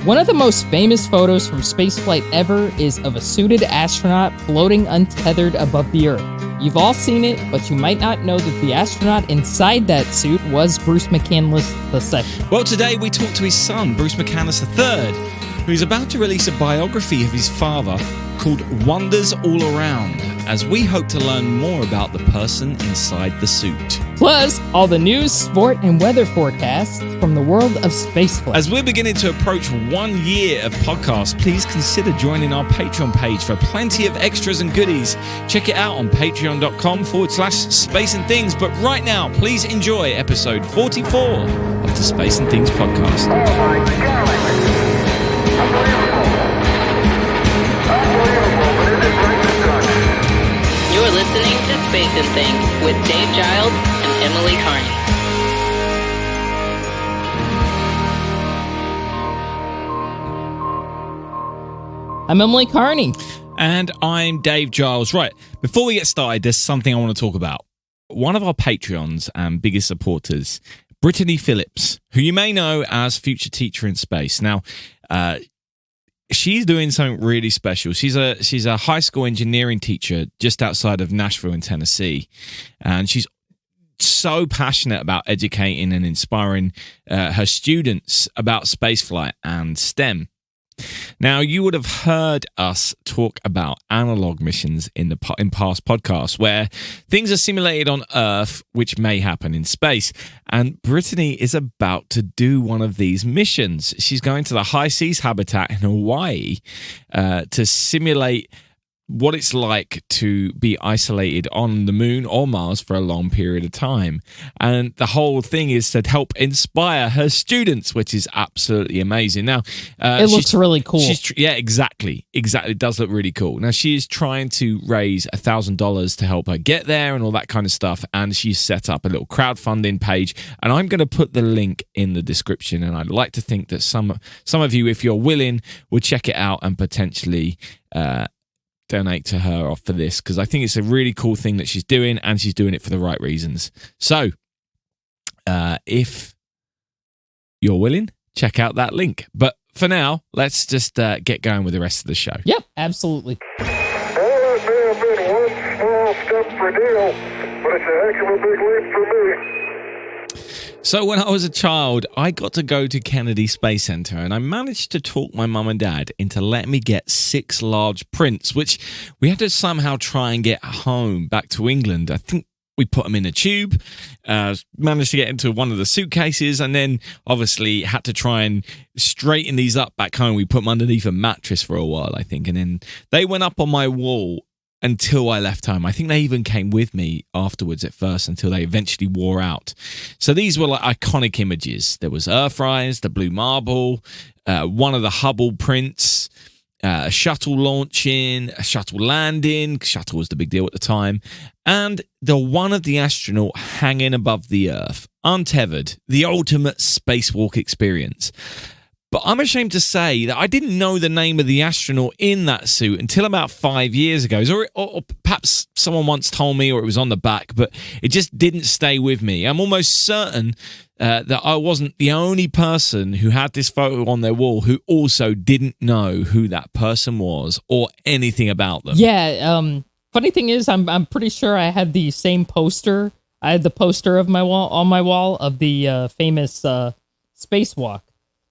One of the most famous photos from spaceflight ever is of a suited astronaut floating untethered above the Earth. You've all seen it, but you might not know that the astronaut inside that suit was Bruce McCandless II. Well, today we talk to his son, Bruce McCandless III, who's about to release a biography of his father called Wonders All Around, as we hope to learn more about the person inside the suit. Plus, all the news, sport, and weather forecasts from the world of spaceflight. As we're beginning to approach 1 year of podcasts, please consider joining our Patreon page for plenty of extras and goodies. Check it out on patreon.com/Space and Things. But right now, please enjoy episode 44 of the Space and Things podcast. Oh my God! Unbelievable, but is it great to touch? You're listening to Space and Things with Dave Giles and Emily Carney. I'm Emily Carney. And I'm Dave Giles. Right, before we get started, there's something I want to talk about. One of our Patreons and biggest supporters, Brittany Phillips, who you may know as future teacher in space. Now, she's doing something really special. She's a high school engineering teacher just outside of Nashville in Tennessee, and she's so passionate about educating and inspiring her students about spaceflight and STEM. Now, you would have heard us talk about analog missions in past podcasts where things are simulated on Earth, which may happen in space. And Brittany is about to do one of these missions. She's going to the high seas habitat in Hawaii to simulate what it's like to be isolated on the moon or Mars for a long period of time. And the whole thing is to help inspire her students, which is absolutely amazing. Now, it looks really cool. Yeah, exactly. It does look really cool. Now, she is trying to raise $1,000 to help her get there and all that kind of stuff. And she's set up a little crowdfunding page. And I'm going to put the link in the description. And I'd like to think that some of you, if you're willing, would check it out and potentially donate to her for this, because I think it's a really cool thing that she's doing, and she's doing it for the right reasons. So if you're willing, check out that link. But for now, let's just get going with the rest of the show. Yep, absolutely. Well, it may have been one small step for Neil, but it's a heck of a big leap for me. So when I was a child, I got to go to Kennedy Space Center, and I managed to talk my mum and dad into letting me get 6 large prints, which we had to somehow try and get home back to England. I think we put them in a tube, managed to get into one of the suitcases, and then obviously had to try and straighten these up back home. We put them underneath a mattress for a while, I think, and then they went up on my wall until I left home. I think they even came with me afterwards at first until they eventually wore out. So these were like iconic images. There was Earthrise, the Blue Marble, one of the Hubble prints, a shuttle launching, a shuttle landing. Shuttle was the big deal at the time. And the one of the astronaut hanging above the Earth, untethered, the ultimate spacewalk experience. But I'm ashamed to say that I didn't know the name of the astronaut in that suit until about 5 years ago. Or perhaps someone once told me, or it was on the back, but it just didn't stay with me. I'm almost certain that I wasn't the only person who had this photo on their wall who also didn't know who that person was or anything about them. Yeah, funny thing is, I'm pretty sure I had the same poster. I had the poster of my wall on my wall of the famous spacewalk.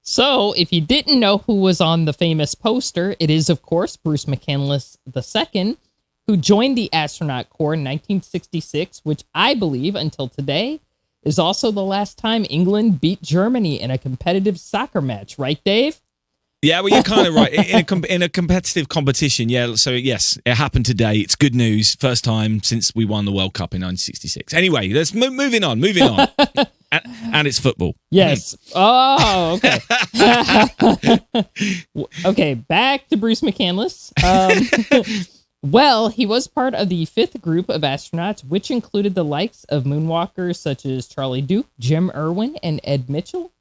So, if you didn't know who was on the famous poster, it is, of course, Bruce McCandless II, who joined the astronaut corps in 1966, which I believe, until today, is also the last time England beat Germany in a competitive soccer match. Right, Dave? Yeah, well, you're kind of right. In a competitive competition, yeah. So, yes, it happened today. It's good news. First time since we won the World Cup in 1966. Anyway, let's moving on. And it's football. Yes. Oh, okay. Okay, back to Bruce McCandless. Well, he was part of the 5th group of astronauts, which included the likes of moonwalkers such as Charlie Duke, Jim Irwin, and Ed Mitchell,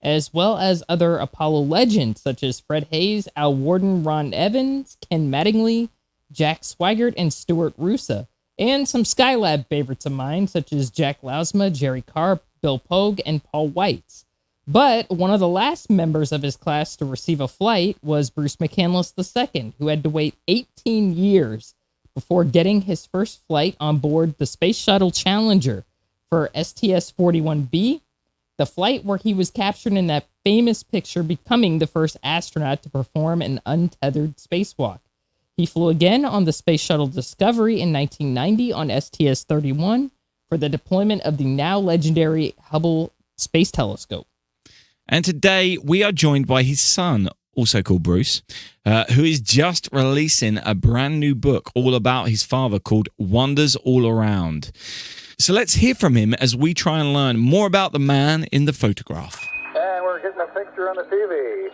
as well as other Apollo legends such as Fred Hayes, Al Worden, Ron Evans, Ken Mattingly, Jack Swigert, and Stuart Roosa, and some Skylab favorites of mine such as Jack Lausma, Jerry Carr, Bill Pogue, and Paul Weitz. But one of the last members of his class to receive a flight was Bruce McCandless II, who had to wait 18 years before getting his first flight on board the Space Shuttle Challenger for STS-41B, the flight where he was captured in that famous picture, becoming the first astronaut to perform an untethered spacewalk. He flew again on the Space Shuttle Discovery in 1990 on STS-31 for the deployment of the now legendary Hubble Space Telescope. And today we are joined by his son, also called Bruce, who is just releasing a brand new book all about his father called Wonders All Around. So let's hear from him as we try and learn more about the man in the photograph. And we're getting a picture on the TV.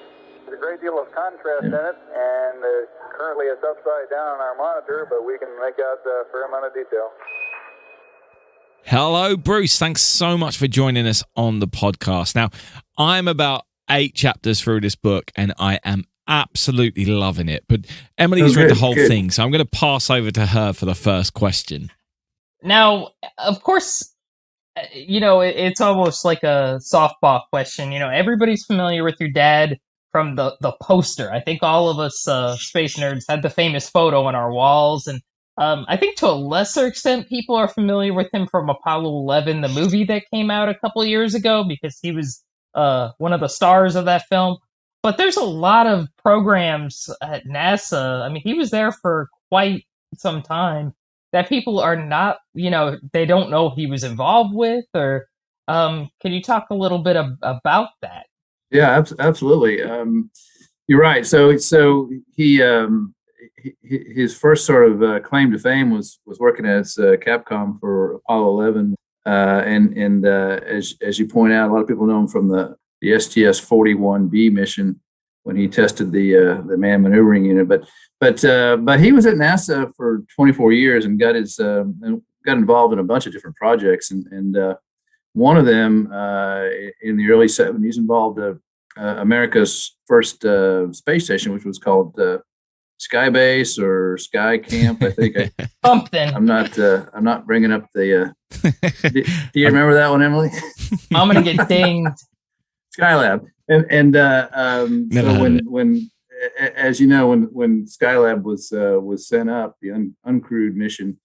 There's a great deal of contrast in it, and currently it's upside down on our monitor, but we can make out a fair amount of detail. Hello, Bruce. Thanks so much for joining us on the podcast. Now, I'm about 8 chapters through this book, and I am absolutely loving it. But Emily's read the whole thing, so I'm going to pass over to her for the first question. Now, of course, it's almost like a softball question. Everybody's familiar with your dad from the poster. I think all of us space nerds had the famous photo on our walls, and I think to a lesser extent, people are familiar with him from Apollo 11, the movie that came out a couple years ago, because he was one of the stars of that film. But there's a lot of programs at NASA. I mean, he was there for quite some time that people are not, they don't know he was involved with, or can you talk a little bit about that? Yeah, absolutely. You're right. So he his first sort of claim to fame was working as Capcom for Apollo 11, and as you point out, a lot of people know him from the STS-41B mission when he tested the manned maneuvering unit. But he was at NASA for 24 years and got involved in a bunch of different projects, and one of them in the early 70s involved America's first space station, which was called Skybase or Sky Camp, I think. Something. I'm not bringing up the. Do you remember that one, Emily? I'm gonna get dinged. Skylab, and so when as you know, when Skylab was sent up, the uncrewed mission,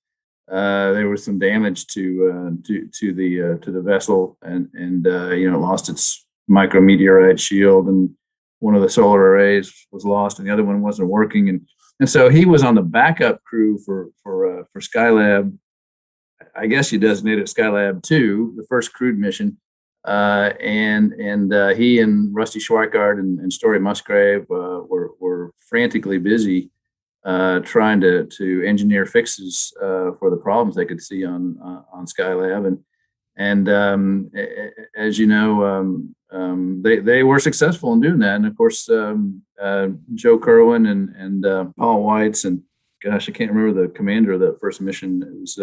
there was some damage to the vessel, and it lost its micrometeorite shield, and one of the solar arrays was lost, and the other one wasn't working, and so he was on the backup crew for Skylab. I guess you designated Skylab 2, the first crewed mission, and he and Rusty Schweikart and Story Musgrave were frantically busy trying to engineer fixes for the problems they could see on Skylab, and as you know, they were successful in doing that. And of course, Joe Kerwin and Paul Weitz, and gosh, I can't remember the commander of that first mission. It was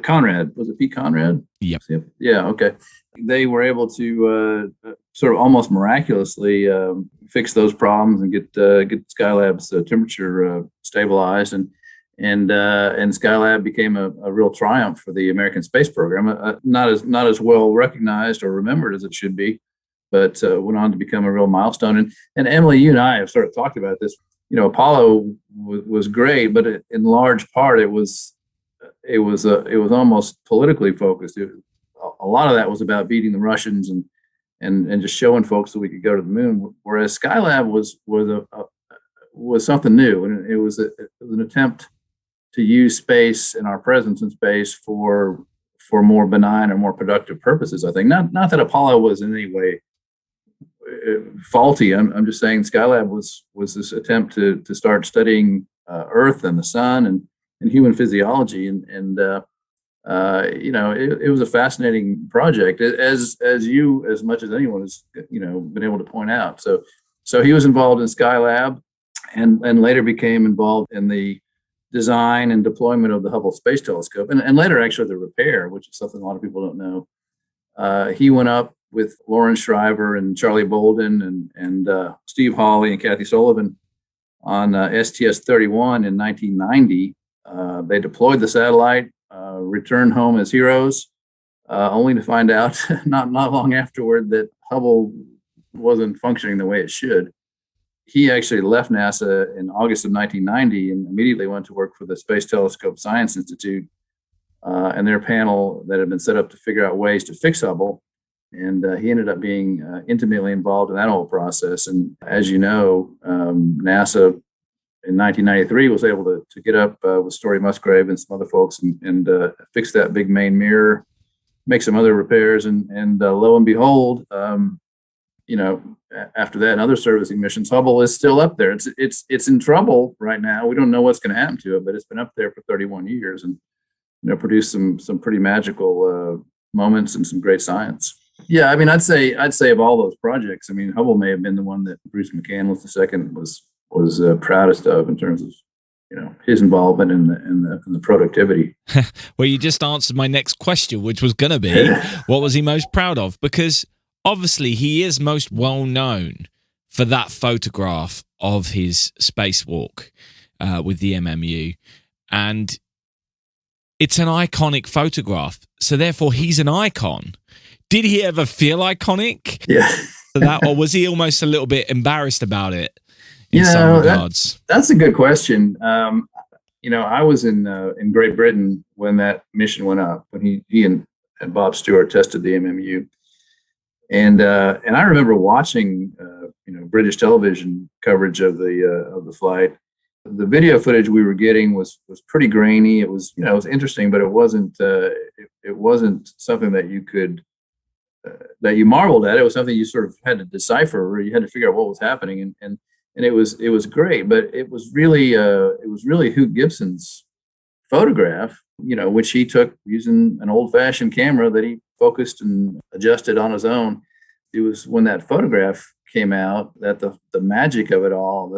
Conrad. Was it Pete Conrad? Yep. Yeah. Okay. They were able to sort of almost miraculously fix those problems and get Skylab's temperature stabilized, and Skylab became a real triumph for the American space program. Not as well recognized or remembered as it should be, but went on to become a real milestone. And Emily, you and I have sort of talked about this. Apollo was great, but in large part it was almost politically focused. A lot of that was about beating the Russians and just showing folks that we could go to the moon. Whereas Skylab was something new, and it was an attempt to use space and our presence in space for more benign or more productive purposes. I think not that Apollo was in any way faulty. I'm just saying Skylab was this attempt to start studying Earth and the sun and human physiology, and it was a fascinating project, as you, as much as anyone, has been able to point out. So he was involved in Skylab, and later became involved in the design and deployment of the Hubble Space Telescope, and later actually the repair, which is something a lot of people don't know. He went up with Lauren Shriver and Charlie Bolden and Steve Hawley and Kathy Sullivan on STS-31 in 1990. They deployed the satellite, returned home as heroes, only to find out not long afterward that Hubble wasn't functioning the way it should. He actually left NASA in August of 1990 and immediately went to work for the Space Telescope Science Institute and their panel that had been set up to figure out ways to fix Hubble. And he ended up being intimately involved in that whole process. And as you know, NASA in 1993 was able to get up with Story Musgrave and some other folks and fix that big main mirror, make some other repairs, and lo and behold, after that and other servicing missions, Hubble is still up there. It's in trouble right now. We don't know what's going to happen to it, but it's been up there for 31 years and produced some pretty magical moments and some great science. Yeah, I mean, I'd say of all those projects, I mean, Hubble may have been the one that Bruce McCandless II was proudest of in terms of his involvement in the productivity. Well, you just answered my next question, which was going to be, what was he most proud of? Because obviously he is most well known for that photograph of his spacewalk with the MMU, and it's an iconic photograph. So therefore, he's an icon. Did he ever feel iconic? Yeah. For that, or was he almost a little bit embarrassed about it in some regards? That's a good question. I was in Great Britain when that mission went up, when he and Bob Stewart tested the MMU, and I remember watching British television coverage of the flight. The video footage we were getting was pretty grainy. It was it was interesting, but it wasn't something that you could that you marveled at. It was something you sort of had to decipher, or you had to figure out what was happening, and it was great. But it was really Hugh Gibson's photograph, which he took using an old-fashioned camera that he focused and adjusted on his own. It was when that photograph came out that the magic of it all,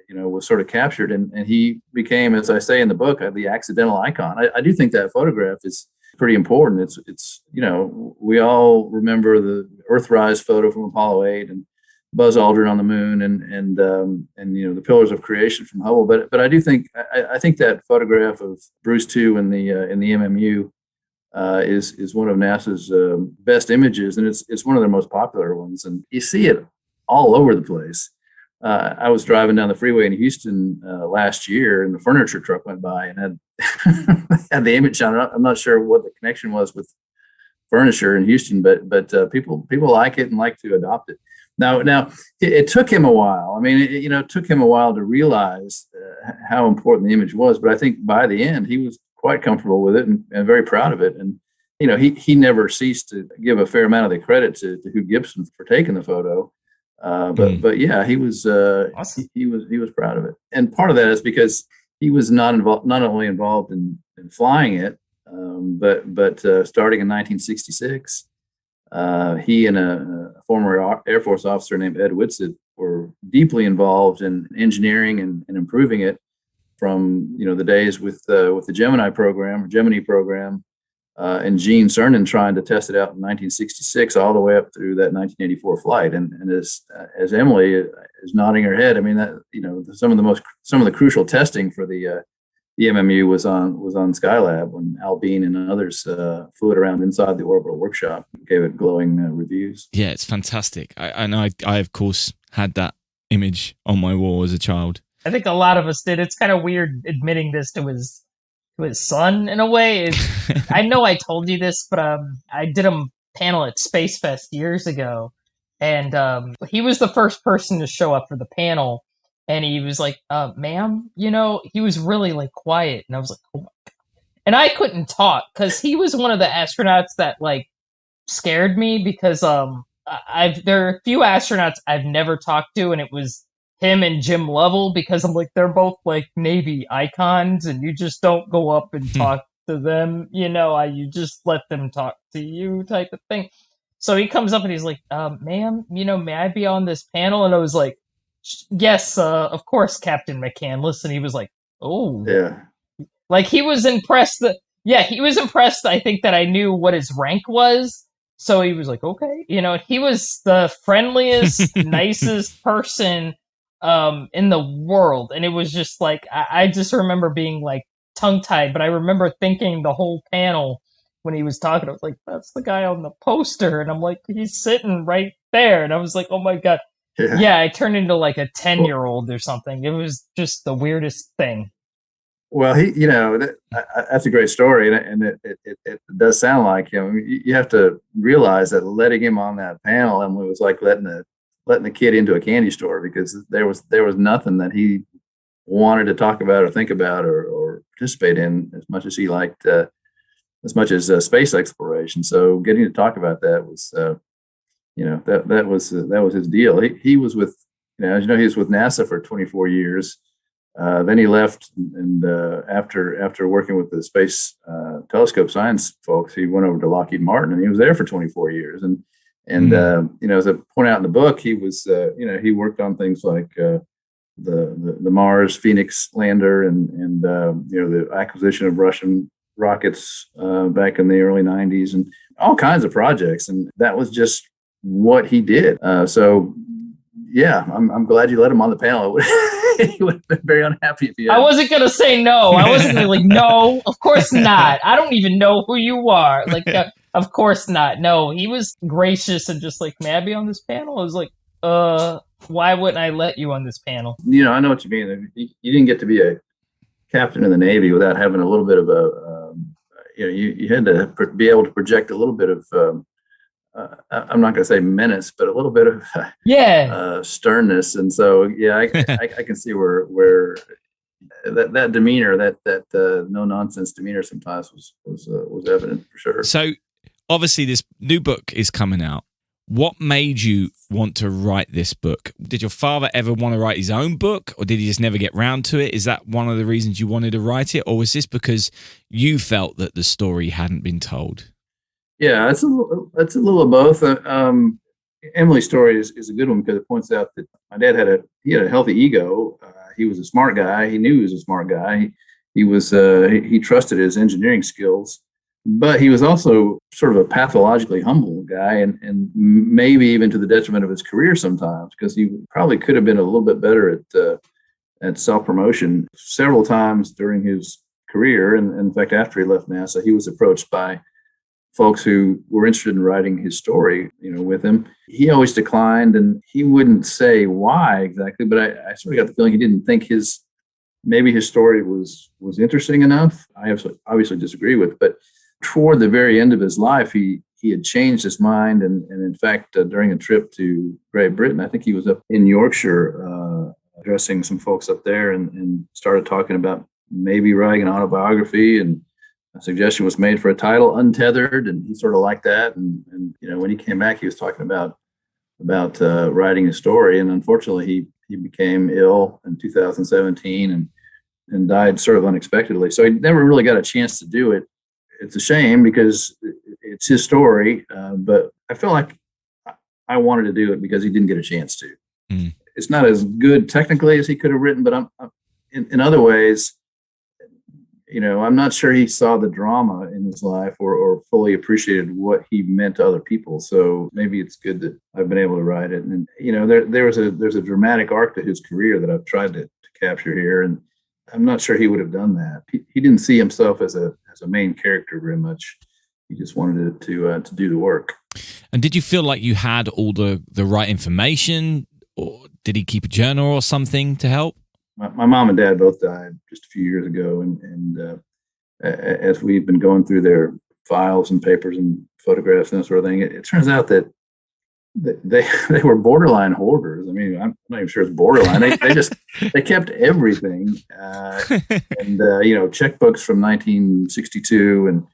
was sort of captured, and he became, as I say in the book, the accidental icon. I do think that photograph is pretty important. It's we all remember the Earthrise photo from Apollo 8 and Buzz Aldrin on the moon and the Pillars of Creation from Hubble. But I do think I think that photograph of Bruce II in the MMU is one of NASA's best images, and it's one of their most popular ones. And you see it all over the place. I was driving down the freeway in Houston last year, and the furniture truck went by and had had the image on it. I'm not sure what the connection was with furniture in Houston, but people like it and like to adopt it. Now it took him a while. I mean, it took him a while to realize how important the image was. But I think by the end, he was quite comfortable with it and very proud of it. And he never ceased to give a fair amount of the credit to Hugh Gibson for taking the photo. But yeah, he was awesome. he was proud of it, and part of that is because he was not only involved in flying it, but starting in 1966, he and a former Air Force officer named Ed Whitsitt were deeply involved in engineering and improving it from the days with the Gemini program. And Gene Cernan trying to test it out in 1966, all the way up through that 1984 flight. And as Emily is nodding her head, I mean that some of the crucial testing for the MMU was on Skylab when Al Bean and others flew it around inside the orbital workshop and gave it glowing reviews. Yeah, it's fantastic. I of course had that image on my wall as a child. I think a lot of us did. It's kind of weird admitting this to his son in a way. I know I told you this, but I did a panel at Space Fest years ago, and he was the first person to show up for the panel, and he was like, ma'am, he was really like quiet, and I was like, oh my God. And I couldn't talk because he was one of the astronauts that like scared me, because there are a few astronauts I've never talked to, and it was him and Jim Lovell, because I'm like, they're both like Navy icons, and you just don't go up and talk to them, you just let them talk to you, type of thing. So he comes up and he's like, ma'am, may I be on this panel? And I was like, yes, of course, Captain McCandless. And he was like, oh, yeah, like he was impressed he was impressed, I think, that I knew what his rank was. So he was like, okay, he was the friendliest, nicest person in the world. And it was just like, I just remember being like tongue-tied, but I remember thinking the whole panel when he was talking. I was like, that's the guy on the poster. And I'm like, he's sitting right there. And I was like, oh my God. Yeah, I turned into like a 10-year-old or something. It was just the weirdest thing. Well, that's a great story, and it does sound like him. You have to realize that letting him on that panel, Emily, was like letting the kid into a candy store, because there was nothing that he wanted to talk about or think about or participate in as much as he liked, as much as space exploration. So getting to talk about that was, that was his deal. He was with, as you know, he was with NASA for 24 years. Then he left, and after working with the Space Telescope Science folks, he went over to Lockheed Martin, and he was there for 24 years. And as I point out in the book, he was he worked on things like the Mars Phoenix lander and the acquisition of Russian rockets back in the early 90s, and all kinds of projects. And that was just what he did. So yeah, I'm glad you let him on the panel. He would have been very unhappy if you had. I wasn't going to say no. I wasn't going to like, no, of course not. I don't even know who you are. Like, of course not. No, he was gracious and just like, may I be on this panel? I was like, why wouldn't I let you on this panel? I know what you mean. You didn't get to be a captain in the Navy without having a little bit of a, you had to be able to project a little bit of, I'm not going to say menace, but a little bit of sternness. And so, I can see where that demeanor, that no nonsense demeanor sometimes was evident for sure. So obviously this new book is coming out. What made you want to write this book? Did your father ever want to write his own book, or did he just never get round to it? Is that one of the reasons you wanted to write it, or was this because you felt that the story hadn't been told? Yeah, it's a little of both. Emily's story is a good one because it points out that my dad had a healthy ego. He was a smart guy. He knew he was a smart guy. He trusted his engineering skills, but he was also sort of a pathologically humble guy, and maybe even to the detriment of his career sometimes, because he probably could have been a little bit better at self-promotion. Several times during his career, and in fact after he left NASA, he was approached by folks who were interested in writing his story, with him. He always declined, and he wouldn't say why exactly, but I sort of got the feeling he didn't think maybe his story was interesting enough. I obviously disagree with, but toward the very end of his life, he had changed his mind, and in fact, during a trip to Great Britain, I think he was up in Yorkshire addressing some folks up there, and started talking about maybe writing an autobiography, and a suggestion was made for a title, Untethered, and he sort of liked that. And when he came back, he was talking about writing a story, and unfortunately, he became ill in 2017 and died sort of unexpectedly. So he never really got a chance to do it. It's a shame because it's his story, but I feel like I wanted to do it because he didn't get a chance to. Mm. It's not as good technically as he could have written, but I'm in other ways. I'm not sure he saw the drama in his life or fully appreciated what he meant to other people. So maybe it's good that I've been able to write it. And there's a dramatic arc to his career that I've tried to capture here, and I'm not sure he would have done that. He didn't see himself as a main character very much. He just wanted to do the work. And did you feel like you had all the right information, or did he keep a journal or something to help? My mom and dad both died just a few years ago, and as we've been going through their files and papers and photographs and that sort of thing, it turns out that they were borderline hoarders. I mean, I'm not even sure it's borderline. They kept everything, and checkbooks from 1962, and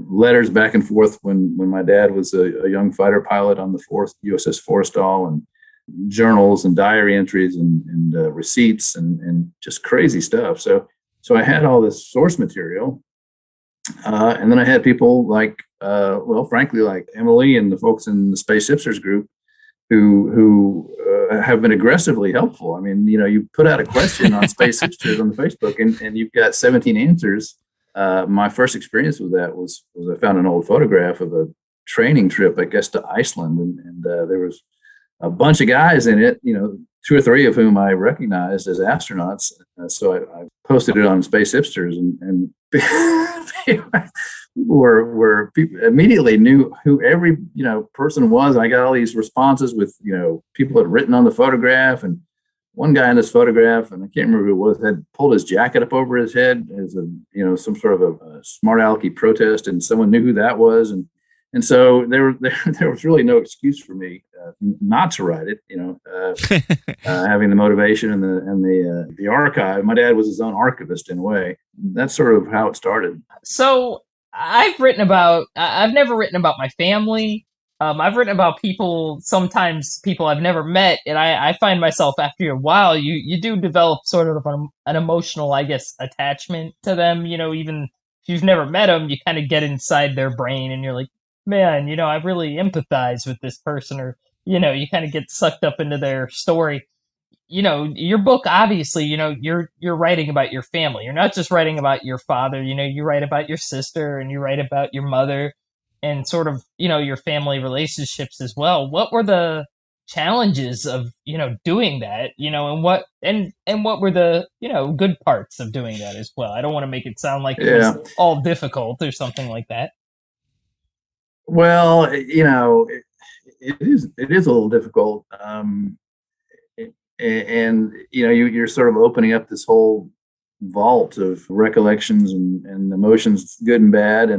letters back and forth when my dad was a young fighter pilot on the USS Forrestal, and journals and diary entries and receipts and just crazy stuff. So I had all this source material, and then I had people like, frankly, like Emily and the folks in the Space Hipsters group who have been aggressively helpful. I mean, you put out a question on Space Hipsters on the Facebook, and you've got 17 answers. My first experience with that was I found an old photograph of a training trip, I guess, to Iceland, and there was a bunch of guys in it, 2 or 3 of whom I recognized as astronauts. So I posted it on Space Hipsters, and people immediately knew who every person was. And I got all these responses with people had written on the photograph, and one guy in this photograph, and I can't remember who it was, had pulled his jacket up over his head as some sort of a smart alecky protest, and someone knew who that was, and so there was really no excuse for me not to write it. Having the motivation and the archive. My dad was his own archivist in a way. That's sort of how it started. So I've never written about my family. I've written about sometimes people I've never met, and I find myself after a while, you do develop sort of an emotional, I guess, attachment to them. Even if you've never met them, you kind of get inside their brain, and you're like, man, I really empathize with this person, or you kind of get sucked up into their story. Your book, obviously, you're writing about your family. You're not just writing about your father. You write about your sister, and you write about your mother, and sort of your family relationships as well. What were the challenges of doing that? And what were the good parts of doing that as well? I don't want to make it sound like it was all difficult or something like that. Well, it is a little difficult. And you're sort of opening up this whole vault of recollections and emotions, good and bad,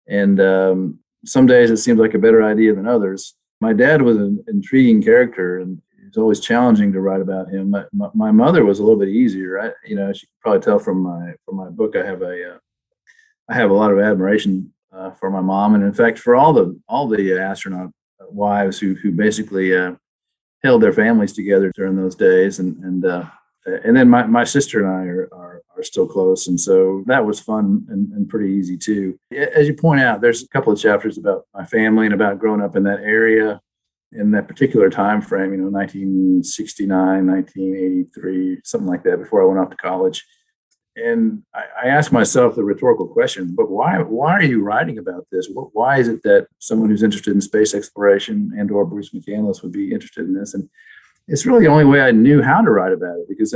and some days it seems like a better idea than others. My dad was an intriguing character, and it was always challenging to write about him. My mother was a little bit easier. As you can probably tell from my book, I have a lot of admiration for my mom, and in fact for all the astronaut wives who basically held their families together during those days, and then my sister and I are still close, and so that was fun and pretty easy too. As you point out, there's a couple of chapters about my family and about growing up in that area in that particular time frame, 1969, 1983, something like that, before I went off to college. And I asked myself the rhetorical question, but why are you writing about this? Why is it that someone who's interested in space exploration and or Bruce McCandless would be interested in this? And it's really the only way I knew how to write about it, because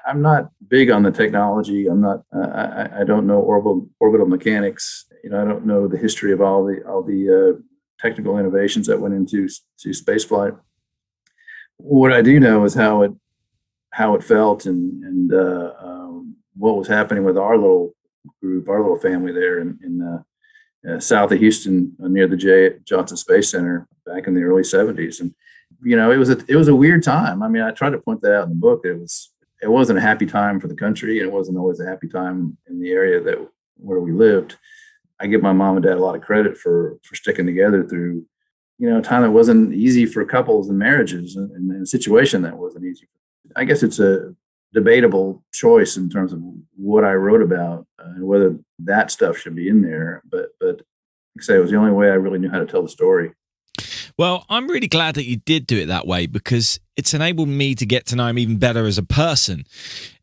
I'm not big on the technology. I'm not. I don't know orbital mechanics. I don't know the history of all the technical innovations that went into spaceflight. What I do know is how it felt and what was happening with our little group, our little family there in south of Houston, near the J. Johnson Space Center back in the early 70s. And it was a weird time. I mean, I tried to point that out in the book. It wasn't a happy time for the country, and it wasn't always a happy time in the area where we lived. I give my mom and dad a lot of credit for sticking together through a time that wasn't easy for couples and marriages, and a situation that wasn't easy. I guess it's a debatable choice in terms of what I wrote about and whether that stuff should be in there. But like I say, it was the only way I really knew how to tell the story. Well, I'm really glad that you did do it that way, because it's enabled me to get to know him even better as a person.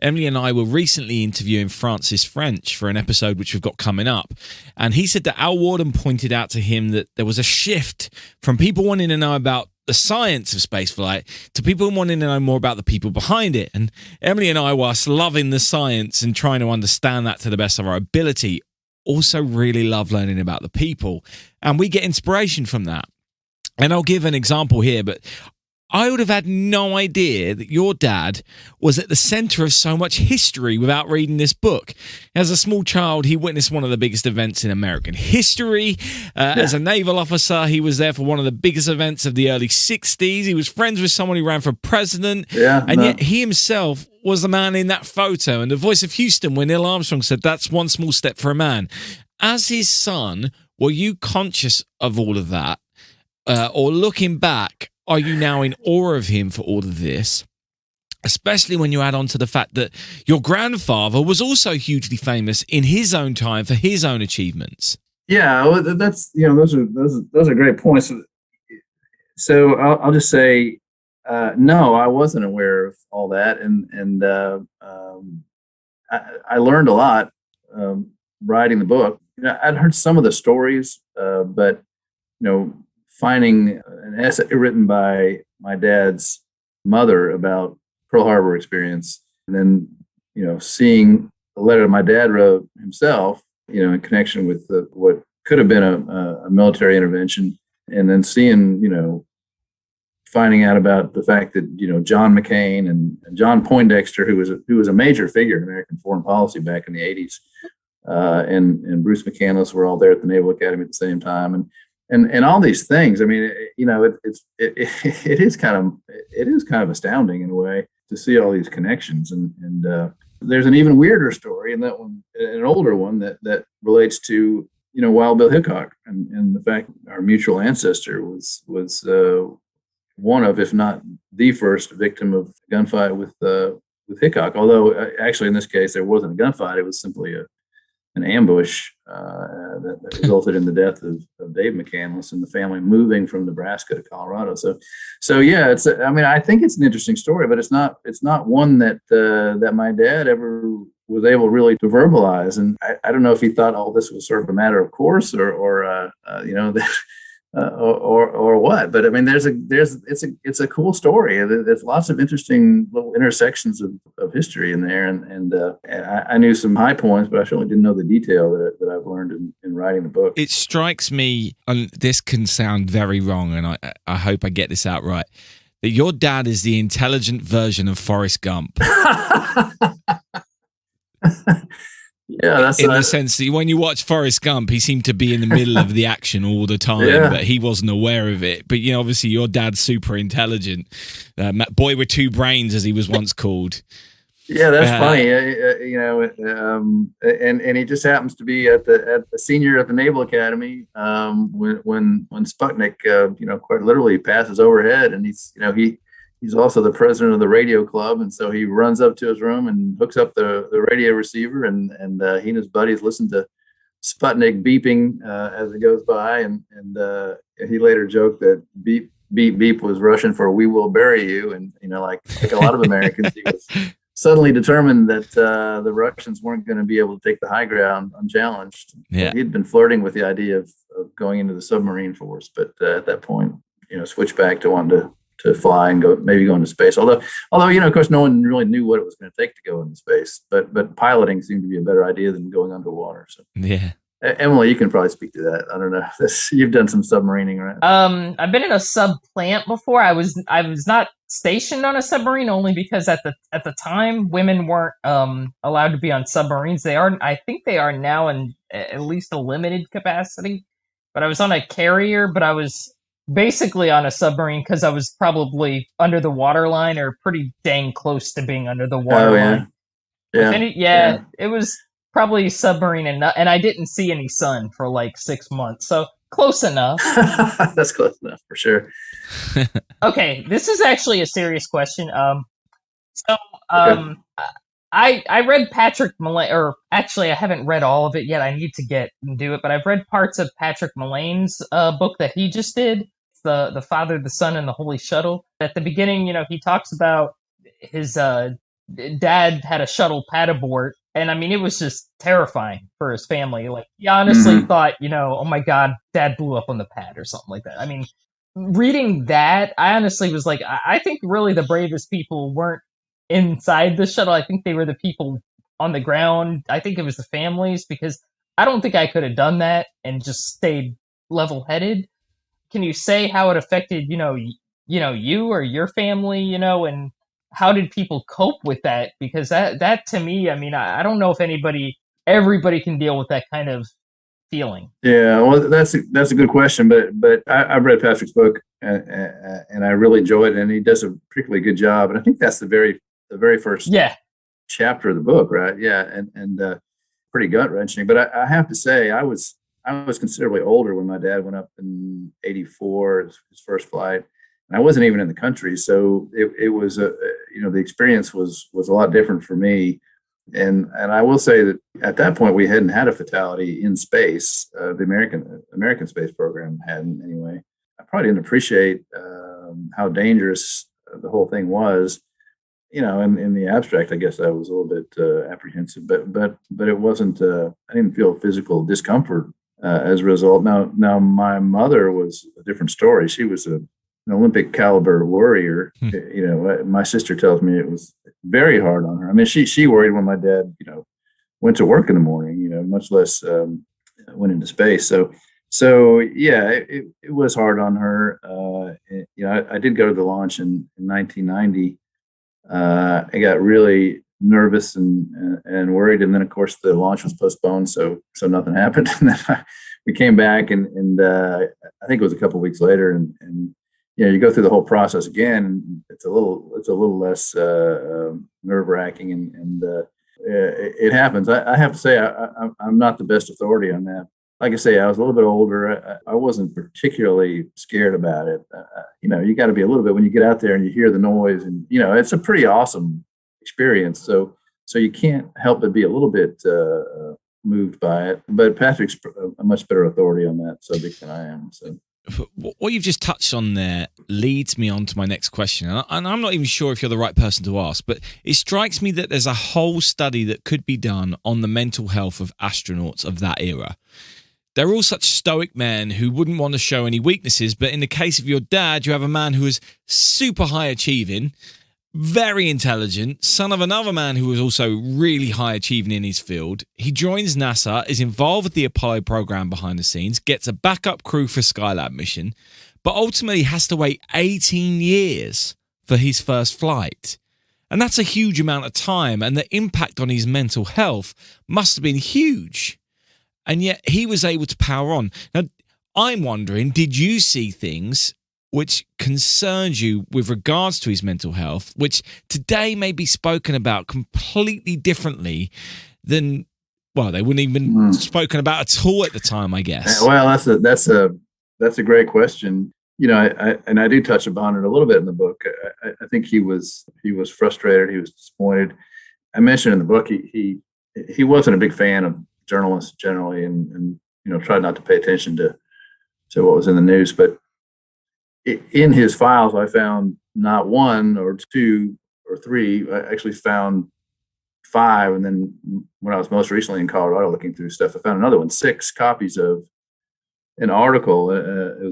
Emily and I were recently interviewing Francis French for an episode which we've got coming up, and he said that Al Warden pointed out to him that there was a shift from people wanting to know about the science of spaceflight to people wanting to know more about the people behind it. And Emily and I, whilst loving the science and trying to understand that to the best of our ability, also really love learning about the people, and we get inspiration from that. And I'll give an example here, but I would have had no idea that your dad was at the center of so much history without reading this book. As a small child, he witnessed one of the biggest events in American history. As a naval officer, he was there for one of the biggest events of the early 60s. He was friends with someone who ran for president. Yet he himself was the man in that photo, and the voice of Houston when Neil Armstrong said, "That's one small step for a man." As his son, were you conscious of all of that? Or looking back, are you now in awe of him for all of this? Especially when you add on to the fact that your grandfather was also hugely famous in his own time for his own achievements. Yeah, well, that's those are great points. So I'll just say, no, I wasn't aware of all that, and I learned a lot writing the book. I'd heard some of the stories, but finding an essay written by my dad's mother about Pearl Harbor experience, and then seeing the letter my dad wrote himself in connection with what could have been a military intervention, and then seeing, finding out about the fact that, John McCain and John Poindexter, who was a major figure in American foreign policy back in the 80s, and Bruce McCandless were all there at the Naval Academy at the same time, and all these things. I mean, it is kind of astounding in a way to see all these connections, and there's an even weirder story in that one, an older one that relates to Wild Bill Hickok, and the fact our mutual ancestor was one of, if not the first victim of a gunfight with Hickok. Although actually in this case there wasn't a gunfight; it was simply an ambush that resulted in the death of Dave McCandless and the family moving from Nebraska to Colorado. So yeah, I think it's an interesting story, but it's not one that my dad ever was able really to verbalize. And I don't know if he thought all this was sort of a matter of course or what, but I mean, it's a cool story. There's lots of interesting little intersections of history in there, and I knew some high points, but I certainly didn't know the detail that I've learned in writing the book. It strikes me, and this can sound very wrong, and I hope I get this out right, that your dad is the intelligent version of Forrest Gump. Yeah, that's in the sense that when you watch Forrest Gump, he seemed to be in the middle of the action all the time, but he wasn't aware of it. But obviously, your dad's super intelligent, boy with two brains, as he was once called. Yeah, that's funny. And he just happens to be at the senior at the Naval Academy when Sputnik, quite literally passes overhead, and he's also the president of the radio club, and so he runs up to his room and hooks up the radio receiver, and he and his buddies listen to Sputnik beeping as it goes by, and he later joked that beep beep beep was Russian for "we will bury you," and like a lot of Americans, he was suddenly determined that the Russians weren't going to be able to take the high ground unchallenged. Yeah, he'd been flirting with the idea of going into the submarine force, but at that point, switched back to wanting to fly and go into space. Although, of course, no one really knew what it was going to take to go into space. But piloting seemed to be a better idea than going underwater. So yeah, Emily, you can probably speak to that. I don't know. You've done some submarining, right? I've been in a sub plant before. I was not stationed on a submarine only because at the time women weren't allowed to be on submarines. I think they are now in at least a limited capacity. But I was on a carrier, but I was basically on a submarine because I was probably under the waterline or pretty dang close to being under the waterline. Yeah. It was probably submarine and I didn't see any sun for like 6 months. So close enough. That's close enough for sure. Okay, this is actually a serious question. I read Patrick Mullane, or actually I haven't read all of it yet. I need to get and do it, but I've read parts of Patrick Mullane's book that he just did. The Father, the Son, and the Holy Shuttle. At the beginning, he talks about his dad had a shuttle pad abort, and I mean, it was just terrifying for his family. Like, he honestly thought, oh my God, Dad blew up on the pad or something like that. I mean, reading that, I honestly was like, I think really the bravest people weren't inside the shuttle. I think they were the people on the ground. I think it was the families, because I don't think I could have done that and just stayed level-headed. Can you say how it affected, you or your family, and how did people cope with that? Because that to me, I mean, I don't know if everybody can deal with that kind of feeling. Yeah, well, that's a good question, but I've read Patrick's book and I really enjoyed it, and he does a particularly good job. And I think that's the very first chapter of the book, right? Yeah, and pretty gut wrenching. But I have to say, I was considerably older when my dad went up in '84, his first flight, and I wasn't even in the country. So it was the experience was a lot different for me. And I will say that at that point we hadn't had a fatality in space. The American space program hadn't, anyway. I probably didn't appreciate how dangerous the whole thing was. In the abstract, I guess I was a little bit apprehensive, but it wasn't. I didn't feel physical discomfort as a result. Now my mother was a different story. She was an Olympic caliber warrior. My sister tells me it was very hard on her. I mean, she worried when my dad, went to work in the morning, much less went into space. So yeah, it was hard on her. I did go to the launch in 1990. I got really nervous and worried, and then of course the launch was postponed, so nothing happened. And then we came back, and I think it was a couple of weeks later, and you go through the whole process again. And it's a little less nerve-wracking, and it happens. I have to say I'm not the best authority on that. Like I say, I was a little bit older. I wasn't particularly scared about it. You got to be a little bit when you get out there and you hear the noise, and it's a pretty awesome experience. So you can't help but be a little bit moved by it. But Patrick's a much better authority on that subject than I am. So what you've just touched on there leads me on to my next question, and I'm not even sure if you're the right person to ask, but it strikes me that there's a whole study that could be done on the mental health of astronauts of that era. They're all such stoic men who wouldn't want to show any weaknesses, but in the case of your dad, you have a man who is super high achieving, very intelligent, son of another man who was also really high achieving in his field. He joins NASA, is involved with the Apollo program behind the scenes, gets a backup crew for Skylab mission, but ultimately has to wait 18 years for his first flight. And that's a huge amount of time, and the impact on his mental health must have been huge. And yet he was able to power on. Now, I'm wondering, did you see things which concerned you with regards to his mental health, which today may be spoken about completely differently than, well, they wouldn't even been spoken about at all at the time, I guess? Well, that's a great question. I do touch upon it a little bit in the book. I think he was frustrated. He was disappointed. I mentioned in the book he wasn't a big fan of journalists generally, and tried not to pay attention to what was in the news. But in his files, I found not one or two or three. I actually found 5, and then when I was most recently in Colorado looking through stuff, I found another one, 6 copies of an article. It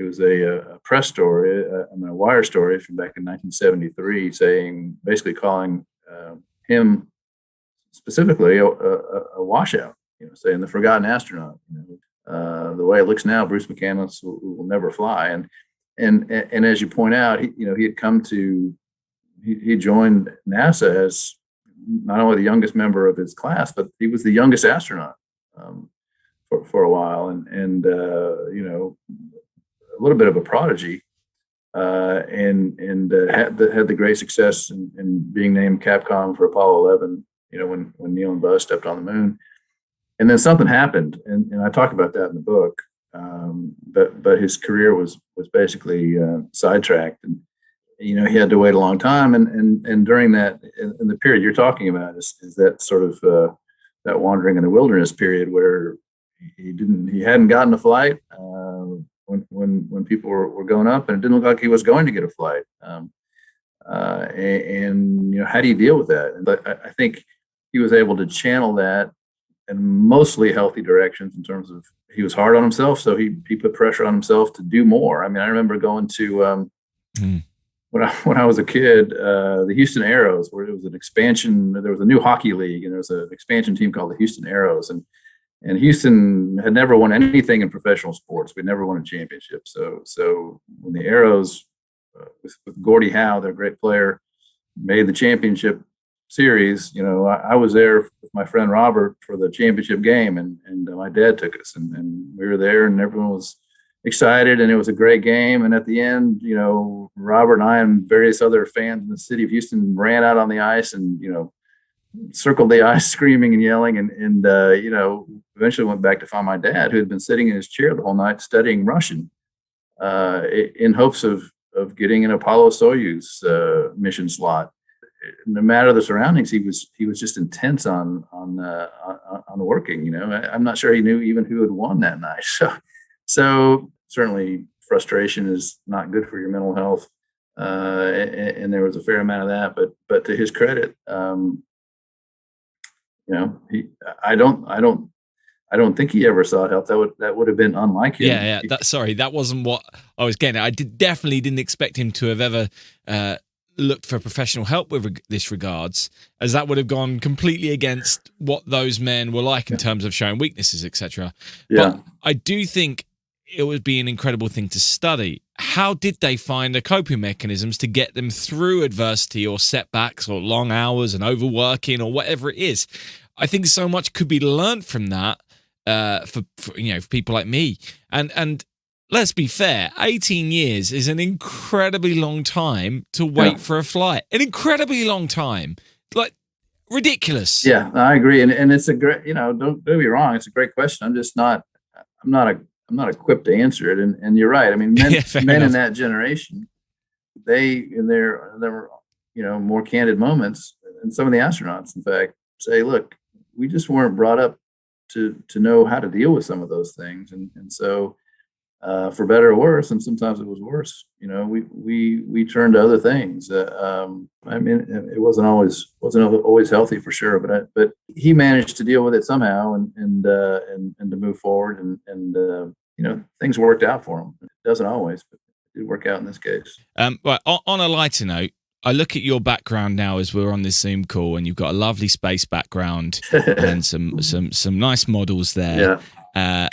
was a press story, a wire story from back in 1973, basically calling him specifically a washout, saying the forgotten astronaut. The way it looks now, Bruce McCandless will never fly. And as you point out, he joined NASA as not only the youngest member of his class, but he was the youngest astronaut for a while, and a little bit of a prodigy, and had the great success in being named Capcom for Apollo 11. When Neil and Buzz stepped on the moon, and then something happened, and I talk about that in the book. But his career was basically sidetracked, and he had to wait a long time. And during that, in the period you're talking about, is that sort of that wandering in the wilderness period where he hadn't gotten a flight when people were going up, and it didn't look like he was going to get a flight. And how do you deal with that? But I think he was able to channel that in mostly healthy directions in terms of he was hard on himself, so he put pressure on himself to do more. I mean, I remember going to when I was a kid, the Houston Aeros, where it was an expansion. There was a new hockey league, and there was an expansion team called the Houston Aeros, and Houston had never won anything in professional sports. We'd never won a championship. So when the Aeros with Gordie Howe, their great player, made the championship series, I was there with my friend Robert for the championship game, and my dad took us, and we were there, and everyone was excited, and it was a great game. And at the end, Robert and I and various other fans in the city of Houston ran out on the ice and circled the ice screaming and yelling, and eventually went back to find my dad, who had been sitting in his chair the whole night studying Russian in hopes of getting an Apollo Soyuz mission slot. No matter the surroundings, he was just intense on working. I'm not sure he knew even who had won that night. So certainly frustration is not good for your mental health, and there was a fair amount of that. But to his credit, I don't think he ever sought help. That would have been unlike him. Yeah. That wasn't what I was getting at. Definitely didn't expect him to have ever looked for professional help with this regards, as that would have gone completely against what those men were like in terms of showing weaknesses, etc. Yeah. But I do think it would be an incredible thing to study. How did they find the coping mechanisms to get them through adversity or setbacks or long hours and overworking or whatever it is? I think so much could be learned from that for people like me. And let's be fair, 18 years is an incredibly long time to wait for a flight. An incredibly long time. Like, ridiculous. Yeah, I agree. And it's a great, don't be wrong. It's a great question. I'm not equipped to answer it. And you're right. I mean, men in that generation, in their more candid moments, and some of the astronauts, in fact, say, look, we just weren't brought up to know how to deal with some of those things. And so, for better or worse, and sometimes it was worse, we turned to other things. I mean, it wasn't always healthy for sure, but he managed to deal with it somehow and to move forward and things worked out for him. It doesn't always, but it did work out in this case. Right, on a lighter note, I look at your background now as we're on this Zoom call, and you've got a lovely space background and some nice models there. Yeah.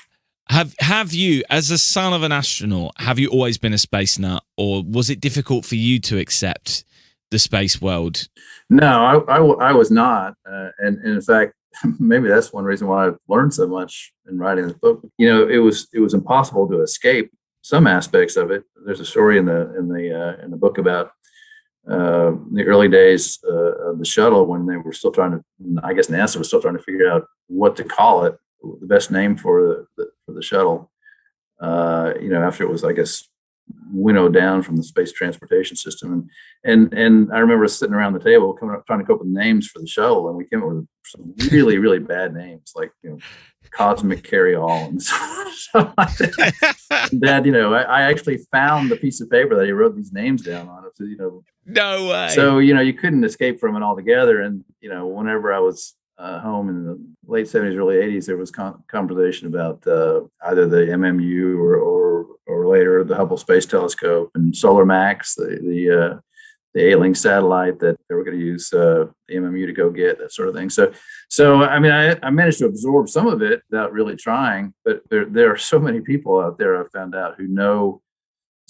Have you, as a son of an astronaut, have you always been a space nut, or was it difficult for you to accept the space world? No, I was not, and in fact, maybe that's one reason why I've learned so much in writing this book. It was impossible to escape some aspects of it. There's a story in the book about the early days of the shuttle, when they were still I guess NASA was still trying to figure out what to call it, the best name for the shuttle. After it was, I guess, winnowed down from the space transportation system, and I remember sitting around the table trying to come up with names for the shuttle, and we came up with some really, really bad names, like Cosmic Carry-All and stuff like that. Dad, I actually found the piece of paper that he wrote these names down on it. So, no way. So you couldn't escape from it altogether. And whenever I was home in the late 70s, early 80s, there was conversation about either the MMU or later the Hubble Space Telescope and Solar Max, the A-Link satellite that they were going to use the MMU to go get, that sort of thing. So I mean, I managed to absorb some of it without really trying, but there are so many people out there, I've found out, who know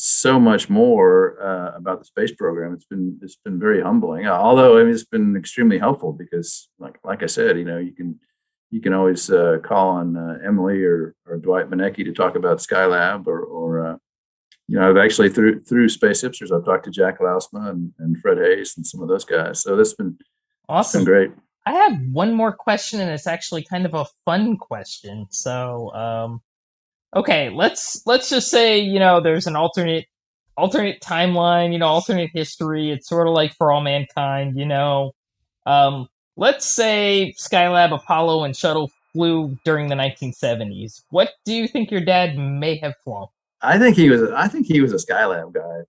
so much more about the space program. It's been very humbling. Although, I mean, it's been extremely helpful because, like I said, you can always call on Emily or Dwight Benecke to talk about Skylab, or I've actually through Space Hipsters, I've talked to Jack Lausma and Fred Hayes and some of those guys. So that's been awesome. It's been great. I have one more question, and it's actually kind of a fun question. So, okay, let's just say there's an alternate timeline, alternate history. It's sort of like For All Mankind, Let's say Skylab, Apollo, and Shuttle flew during the 1970s. What do you think your dad may have flown? I think he was a Skylab guy.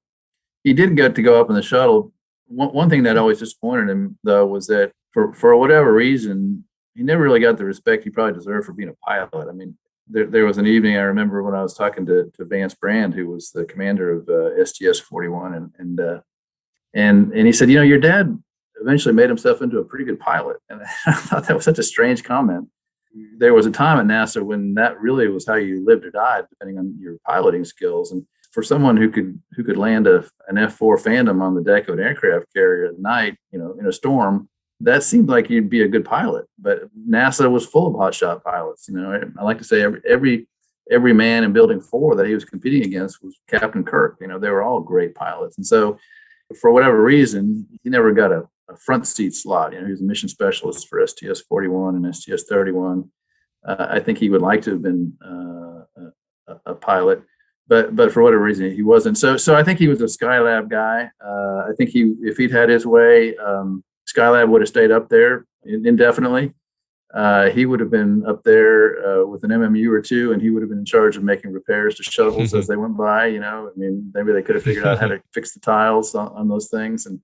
He did get to go up in the shuttle. One thing that always disappointed him, though, was that for whatever reason, he never really got the respect he probably deserved for being a pilot. I mean, there was an evening I remember when I was talking to Vance Brand, who was the commander of STS-41, and he said, your dad eventually made himself into a pretty good pilot. And I thought that was such a strange comment. There was a time at NASA when that really was how you lived or died, depending on your piloting skills. And for someone who could land an F-4 Phantom on the deck of an aircraft carrier at night, in a storm, that seemed like you'd be a good pilot. But NASA was full of hotshot pilots. I like to say every man in Building 4 that he was competing against was Captain Kirk. They were all great pilots. And so, for whatever reason, he never got a front seat slot. He was a mission specialist for STS-41 and STS-31. I think he would like to have been a pilot, but for whatever reason he wasn't. So I think he was a Skylab guy. I think if he'd had his way, Skylab would have stayed up there indefinitely. He would have been up there with an MMU or two, and he would have been in charge of making repairs to shuttles as they went by. Maybe they could have figured out how to fix the tiles on those things, and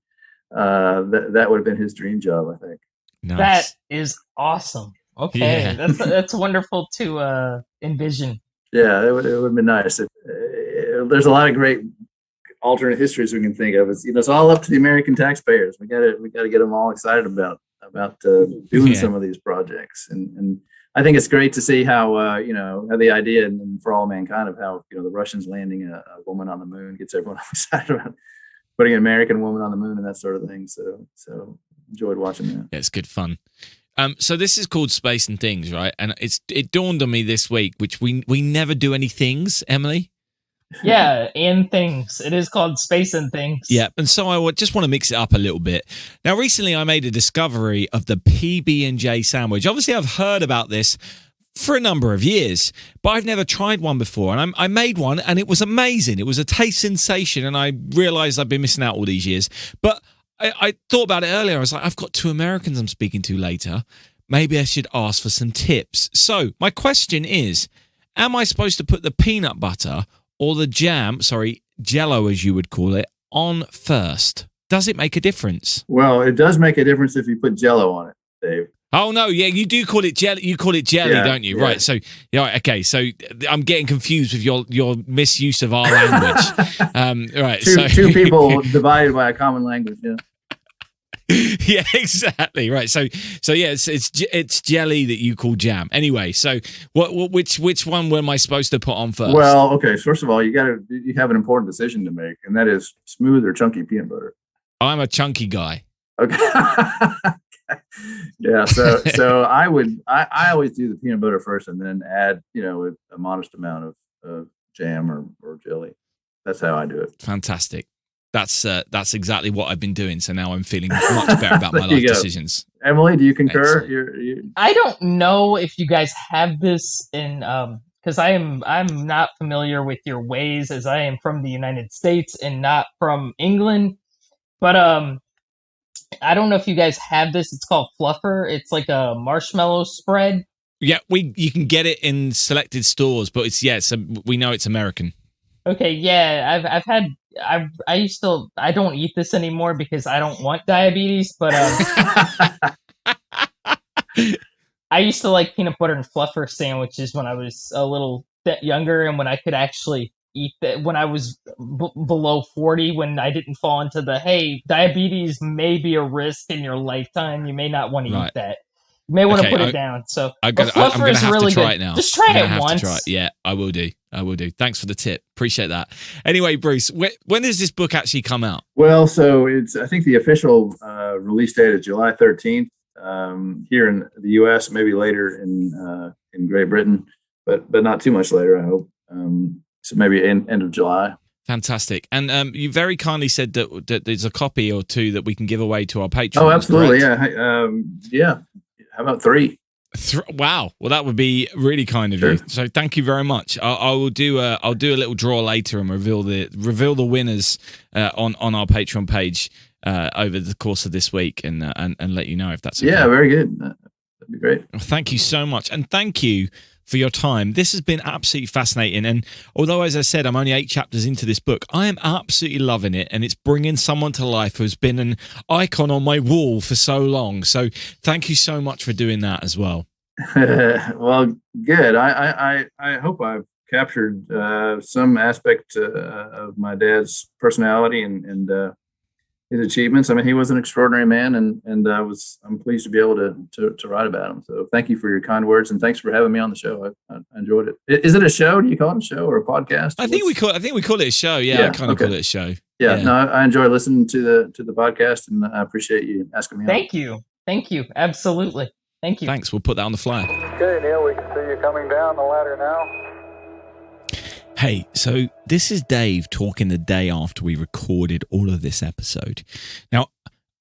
that would have been his dream job, I think. Nice. That is awesome. Okay, yeah. that's wonderful to envision. Yeah, it would have been nice. There's a lot of great alternate histories we can think of. It's all up to the American taxpayers. We got to get them all excited about doing some of these projects. And I think it's great to see how how the idea and for all mankind of how the Russians landing a woman on the moon gets everyone excited about putting an American woman on the moon and that sort of thing. So enjoyed watching that. Yeah, it's good fun. So this is called Space and Things, right? And it dawned on me this week, which we never do any things, Emily. Yeah, and things. It is called Space and Things. Yeah, and so I just want to mix it up a little bit. Now, recently I made a discovery of the PB&J sandwich. Obviously, I've heard about this for a number of years, but I've never tried one before. And I made one, and it was amazing. It was a taste sensation, and I realized I've been missing out all these years. But I thought about it earlier. I was like, I've got 2 Americans I'm speaking to later. Maybe I should ask for some tips. So my question is, am I supposed to put the peanut butter or the Jello as you would call it, on first? Does it make a difference? Well, it does make a difference if you put Jello on it, Dave. Oh no, yeah, you do call it jelly. You call it jelly, don't you? Yeah. Right. So, okay. So I'm getting confused with your misuse of our language. Right. Two people divided by a common language. Yeah. Yeah, exactly. Right. So yeah, it's jelly that you call jam. Anyway, so which one am I supposed to put on first? Well, okay. First of all, you have an important decision to make, and that is smooth or chunky peanut butter. I'm a chunky guy. Okay. Yeah. So I always do the peanut butter first, and then add a modest amount of jam or jelly. That's how I do it. Fantastic. That's exactly what I've been doing. So now I'm feeling much better about my life decisions. Emily, do you concur? I don't know if you guys have this in because I'm not familiar with your ways, as I am from the United States and not from England. But I don't know if you guys have this. It's called Fluffer. It's like a marshmallow spread. Yeah, you can get it in selected stores, but we know it's American. Okay, yeah, I don't eat this anymore because I don't want diabetes, but I used to like peanut butter and fluffer sandwiches when I was a little bit younger, and when I could actually eat that, when I was below 40, when I didn't fall into hey, diabetes may be a risk in your lifetime, you may not want to eat that. You may want to put it down. So I'm going to have to try it now. Just try it once. Yeah, I will do. Thanks for the tip. Appreciate that. Anyway, Bruce, when does this book actually come out? Well, so I think the official release date is July 13th here in the U.S., maybe later in Great Britain, but not too much later, I hope. So maybe end of July. Fantastic. And you very kindly said that there's a copy or 2 that we can give away to our patrons. Oh, absolutely. Yeah. Yeah. How about 3? Wow. Well, that would be really kind of you. So thank you very much. I'll do a little draw later and reveal the winners on our Patreon page over the course of this week and let you know if that's okay. Yeah, very good. That'd be great. Well, thank you so much, and thank you for your time. This has been absolutely fascinating, and although, as I said, I'm only 8 chapters into this book, I am absolutely loving it, and it's bringing someone to life who's been an icon on my wall for so long. So thank you so much for doing that as well. Well, good. I hope I've captured some aspect of my dad's personality and his achievements. I mean, he was an extraordinary man, and I'm pleased to be able to write about him. So thank you for your kind words, and thanks for having me on the show. I enjoyed it. Is it a show? Do you call it a show or a podcast? I think we call it a show. Yeah, I kind of call it a show. Yeah. No, I enjoy listening to the podcast, and I appreciate you asking me. Thank you. Absolutely. Thank you. Thanks. We'll put that on the flyer. Okay, Neil, we can see you coming down the ladder now. Hey, so this is Dave talking the day after we recorded all of this episode. Now,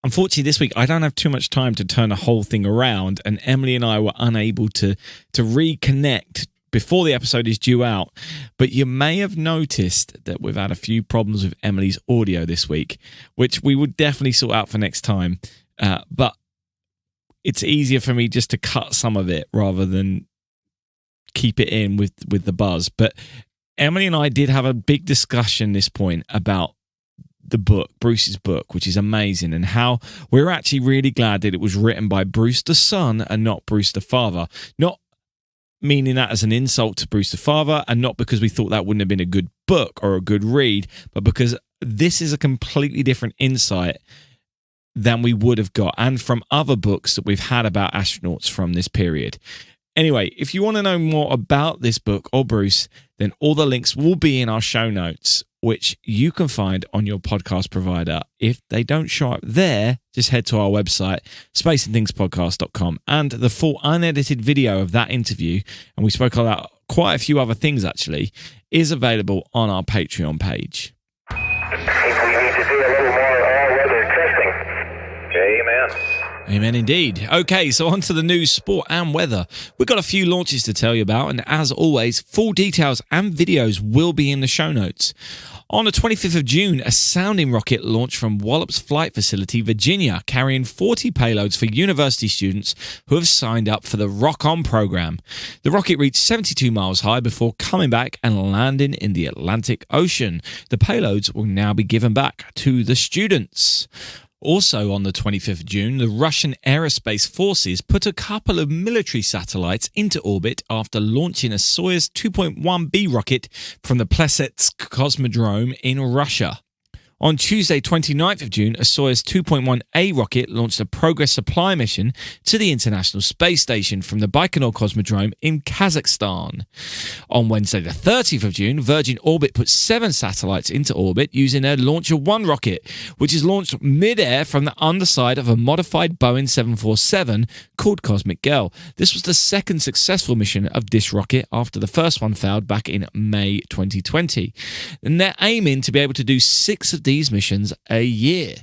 unfortunately, this week, I don't have too much time to turn the whole thing around, and Emily and I were unable to reconnect before the episode is due out. But you may have noticed that we've had a few problems with Emily's audio this week, which we would definitely sort out for next time. But it's easier for me just to cut some of it rather than keep it in with the buzz. But Emily and I did have a big discussion this point about the book, Bruce's book, which is amazing, and how we're actually really glad that it was written by Bruce the son and not Bruce the father. Not meaning that as an insult to Bruce the father, and not because we thought that wouldn't have been a good book or a good read, but because this is a completely different insight than we would have got, and from other books that we've had about astronauts from this period. Anyway, if you want to know more about this book or Bruce, then all the links will be in our show notes, which you can find on your podcast provider. If they don't show up there, just head to our website, spaceandthingspodcast.com, and the full unedited video of that interview, and we spoke about quite a few other things actually, is available on our Patreon page. We need to do a little more all-weather testing. Amen. Amen indeed. Okay, so on to the news, sport and weather. We've got a few launches to tell you about, and as always, full details and videos will be in the show notes. On the 25th of June, a sounding rocket launched from Wallops Flight Facility, Virginia, carrying 40 payloads for university students who have signed up for the RockOn program. The rocket reached 72 miles high before coming back and landing in the Atlantic Ocean. The payloads will now be given back to the students. Also on the 25th of June, the Russian Aerospace forces put a couple of military satellites into orbit after launching a Soyuz 2.1B rocket from the Plesetsk Cosmodrome in Russia. On Tuesday, 29th of June, a Soyuz 2.1A rocket launched a Progress supply mission to the International Space Station from the Baikonur Cosmodrome in Kazakhstan. On Wednesday, the 30th of June, Virgin Orbit put 7 satellites into orbit using their Launcher 1 rocket, which is launched mid-air from the underside of a modified Boeing 747 called Cosmic Girl. This was the second successful mission of this rocket after the first one failed back in May 2020. And they're aiming to be able to do 6 of these missions a year.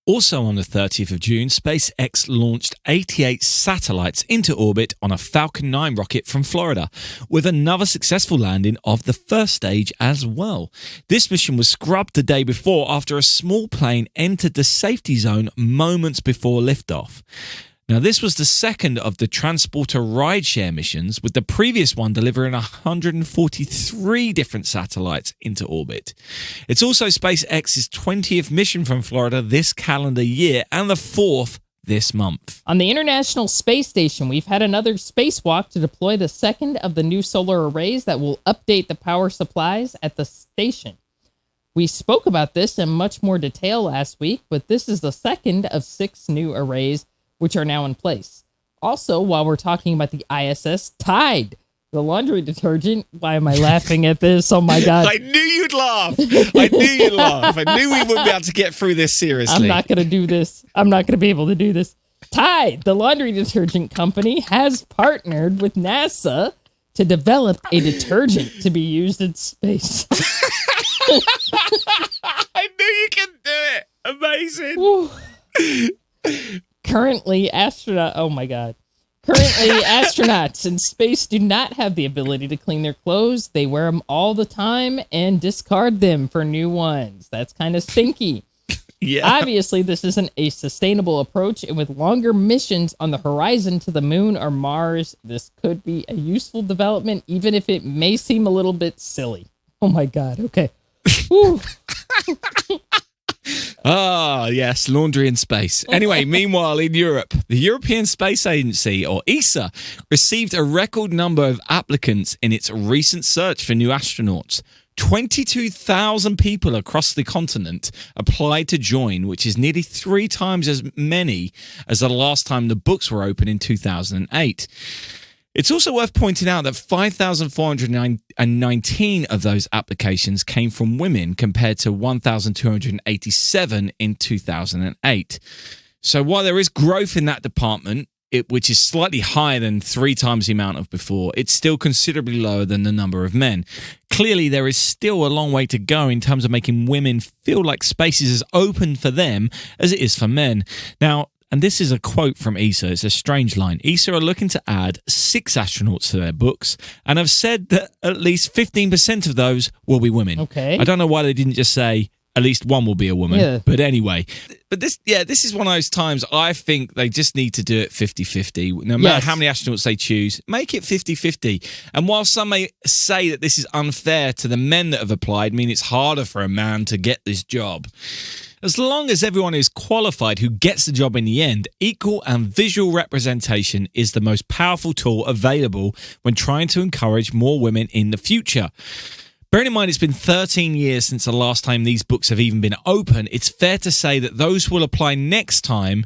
Also on the 30th of June, SpaceX launched 88 satellites into orbit on a Falcon 9 rocket from Florida, with another successful landing of the first stage as well. This mission was scrubbed the day before after a small plane entered the safety zone moments before liftoff. Now, this was the second of the transporter rideshare missions, with the previous one delivering 143 different satellites into orbit. It's also SpaceX's 20th mission from Florida this calendar year and the 4th this month. On the International Space Station, we've had another spacewalk to deploy the second of the new solar arrays that will update the power supplies at the station. We spoke about this in much more detail last week, but this is the second of 6 new arrays which are now in place. Also, while we're talking about the ISS, Tide, the laundry detergent. Why am I laughing at this? Oh my God. I knew you'd laugh. I knew you'd laugh. I knew we wouldn't be able to get through this seriously. I'm not going to do this. I'm not going to be able to do this. Tide, the laundry detergent company, has partnered with NASA to develop a detergent to be used in space. I knew you could do it. Amazing. Currently, astronauts in space do not have the ability to clean their clothes. They wear them all the time and discard them for new ones. That's kind of stinky. Yeah. Obviously, this isn't a sustainable approach, and with longer missions on the horizon to the moon or Mars, this could be a useful development, even if it may seem a little bit silly. Oh my God. Okay. Ah, yes, laundry in space. Anyway, meanwhile, in Europe, the European Space Agency, or ESA, received a record number of applicants in its recent search for new astronauts. 22,000 people across the continent applied to join, which is nearly 3 times as many as the last time the books were open in 2008. It's also worth pointing out that 5,419 of those applications came from women compared to 1,287 in 2008. So while there is growth in that department, which is slightly higher than 3 times the amount of before, it's still considerably lower than the number of men. Clearly, there is still a long way to go in terms of making women feel like space is as open for them as it is for men. Now, and this is a quote from ESA. It's a strange line. ESA are looking to add 6 astronauts to their books and have said that at least 15% of those will be women. Okay. I don't know why they didn't just say at least one will be a woman. Yeah. But anyway, this is one of those times I think they just need to do it 50-50. No matter how many astronauts they choose, make it 50-50. And while some may say that this is unfair to the men that have applied, mean it's harder for a man to get this job, as long as everyone is qualified who gets the job in the end, equal and visual representation is the most powerful tool available when trying to encourage more women in the future. Bearing in mind it's been 13 years since the last time these books have even been open, it's fair to say that those who will apply next time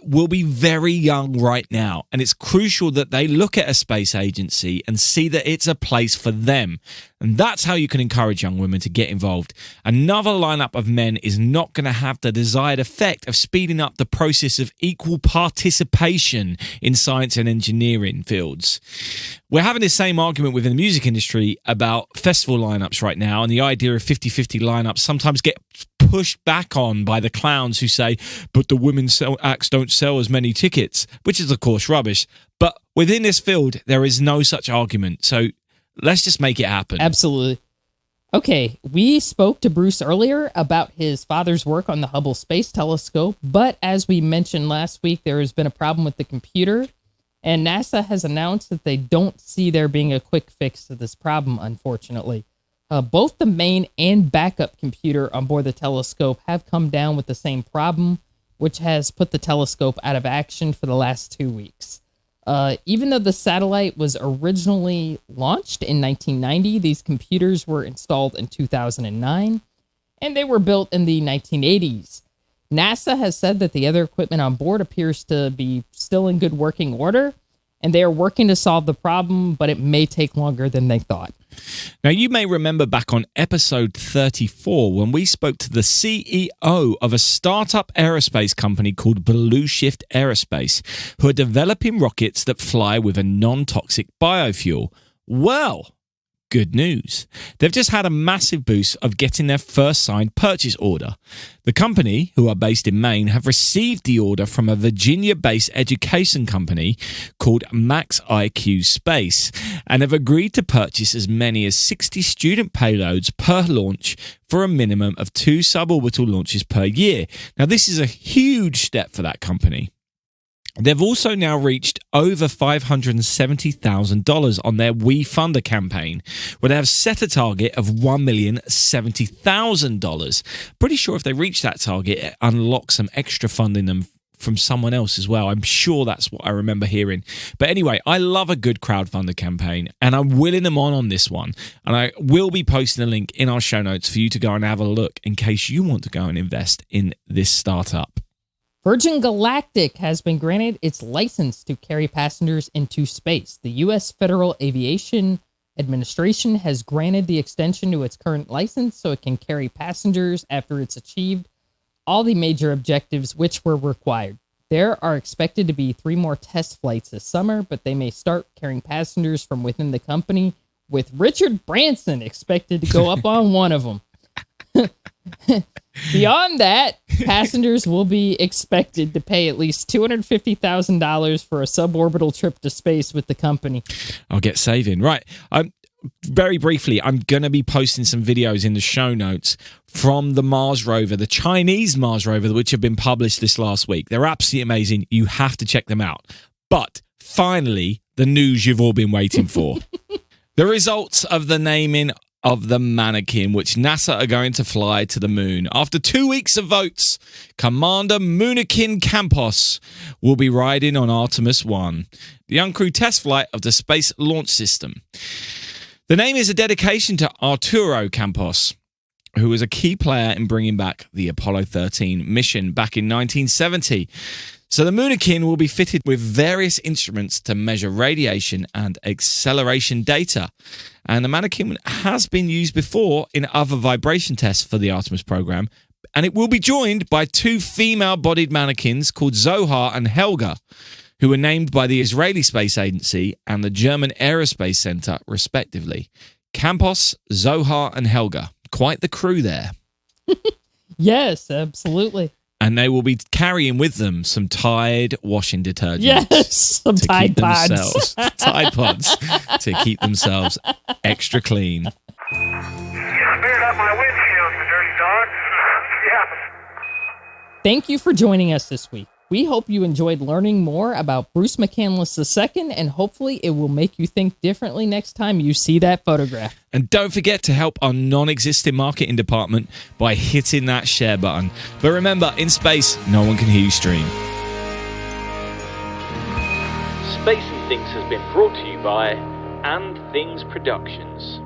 will be very young right now. And it's crucial that they look at a space agency and see that it's a place for them. And that's how you can encourage young women to get involved. Another lineup of men is not going to have the desired effect of speeding up the process of equal participation in science and engineering fields. We're having the same argument within the music industry about festival lineups right now, and the idea of 50-50 lineups sometimes get pushed back on by the clowns who say, but the women's acts don't sell as many tickets, which is of course rubbish. But within this field, there is no such argument. So let's just make it happen. Absolutely. Okay, we spoke to Bruce earlier about his father's work on the Hubble Space Telescope, but as we mentioned last week, there has been a problem with the computer, and NASA has announced that they don't see there being a quick fix to this problem, unfortunately. Both the main and backup computer on board the telescope have come down with the same problem, which has put the telescope out of action for the last 2 weeks. Even though the satellite was originally launched in 1990, these computers were installed in 2009, and they were built in the 1980s. NASA has said that the other equipment on board appears to be still in good working order, and they are working to solve the problem, but it may take longer than they thought. Now, you may remember back on episode 34 when we spoke to the CEO of a startup aerospace company called Blue Shift Aerospace, who are developing rockets that fly with a non-toxic biofuel. Well, good news. They've just had a massive boost of getting their first signed purchase order. The company, who are based in Maine, have received the order from a Virginia-based education company called Max IQ Space and have agreed to purchase as many as 60 student payloads per launch for a minimum of 2 suborbital launches per year. Now, this is a huge step for that company. They've also now reached over $570,000 on their WeFunder campaign, where they have set a target of $1,070,000. Pretty sure if they reach that target, it unlocks some extra funding them from someone else as well. I'm sure that's what I remember hearing. But anyway, I love a good crowdfunder campaign, and I'm willing them on this one. And I will be posting a link in our show notes for you to go and have a look in case you want to go and invest in this startup. Virgin Galactic has been granted its license to carry passengers into space. The U.S. Federal Aviation Administration has granted the extension to its current license so it can carry passengers after it's achieved all the major objectives which were required. There are expected to be 3 more test flights this summer, but they may start carrying passengers from within the company, with Richard Branson expected to go up on one of them. Beyond that, passengers will be expected to pay at least $250,000 for a suborbital trip to space with the company. I'll get saving. Right. Very briefly, I'm going to be posting some videos in the show notes from the Mars rover, the Chinese Mars rover, which have been published this last week. They're absolutely amazing. You have to check them out. But finally, the news you've all been waiting for. The results of the naming of the mannequin, which NASA are going to fly to the moon. After 2 weeks of votes, Commander Moonikin Campos will be riding on Artemis 1, the uncrewed test flight of the Space Launch System. The name is a dedication to Arturo Campos, who was a key player in bringing back the Apollo 13 mission back in 1970. So the Moonikin will be fitted with various instruments to measure radiation and acceleration data. And the mannequin has been used before in other vibration tests for the Artemis program. And it will be joined by 2 female-bodied mannequins called Zohar and Helga, who were named by the Israeli Space Agency and the German Aerospace Center, respectively. Campos, Zohar, and Helga. Quite the crew there. Yes, absolutely. And they will be carrying with them some Tide washing detergent. Yes, some Tide Pods. Tide Pods to keep themselves extra clean. You smeared up my windshield, you dirty dog. Yeah. Thank you for joining us this week. We hope you enjoyed learning more about Bruce McCandless II, and hopefully it will make you think differently next time you see that photograph. And don't forget to help our non-existent marketing department by hitting that share button. But remember, in space, no one can hear you stream. Space and Things has been brought to you by And Things Productions.